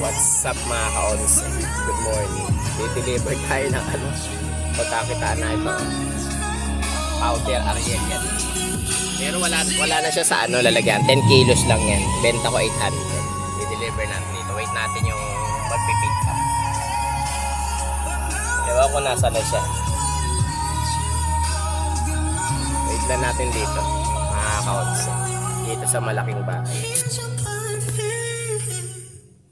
What's up mga ka-ons? Good morning. I-deliver tayo ng pagkakitaan na ito. Powder Ariel yan. Pero wala na siya sa lalagyan. 10 kilos lang yan. Benta ko 800. I-deliver natin dito. Wait natin yung magpipick up. Ewan ko nasa na siya. Wait lang natin dito mga ka-ons. Dito sa malaking bahay.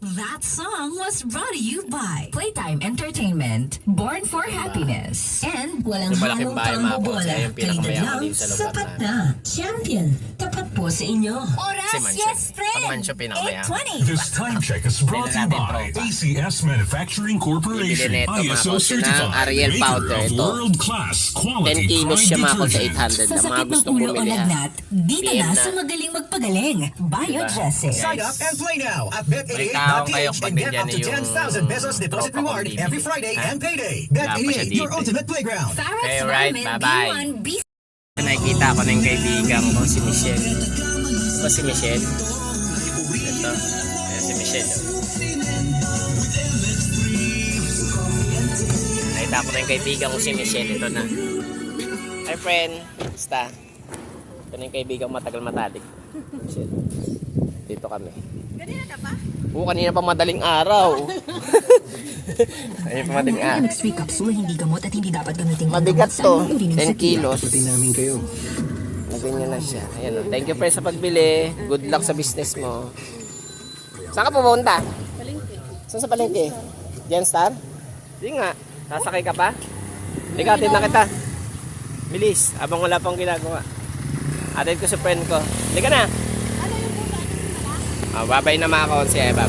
That song was brought to you by Playtime Entertainment, Born for Happiness, and walang Yung malaking halong bahay, mga boss, pambobola. ay yung pinakamayaman Kalidad lang, din sa lugar sapat namin. na. Champion, tapat po sa inyo. Oras, Si Mansion. Pag Mansion pinakamayaman. 8:20. This time check is brought to you by ACS Manufacturing Corporation, Bibili nito, mga ISO boss, ng certified, Ariel maker powder. of Ito. world-class 10 quality kilos Pride siya mga sa detergent. 800 Sa na mga sakit ng gustong ulo o bumili ha. lagnat, dito PM na na. sa magaling magpagaling. Biojessic. Diba? Sign up and play now at May taong kayo bet88.ph pag and get bigyan up to niyo yung 10,000 pesos deposit tropa kong reward bibili. every Friday Ha? and payday. Wala pa siya Bet88, your dito. ultimate playground. Farrett's Okay, right. Vitamin Bye-bye. B1, B Nakikita ko na yung kaibigan ko, si Michelle. Ito si Michelle. Ito. Ayan si Michelle. Nakita ko na yung kaibigan ko si Michelle. Ito na. Hi friend. Basta. Ito na yung kaibigan ko matagal matalik. Michelle. Dito kami. Kanina ka pa? Oo, kanina pa madaling araw. Kanina pa madaling araw. MX3 capsule, hindi gamot at hindi dapat gamitin Mabigat to. 10 10 kilos. namin kayo. Ganyan na siya. Ayan, thank you friend sa pagbili. Good luck sa business mo. Saan ka pupunta? Palengke. Saan sa palengke? Diyan Star? Hindi nga. Sasakay ka pa? Ikaw, atid na kita. Bilis. Abang wala pang ginagawa. Atid ko sa friend ko. Hindi ka na. Bye-bye na mga kaonsi. Bye.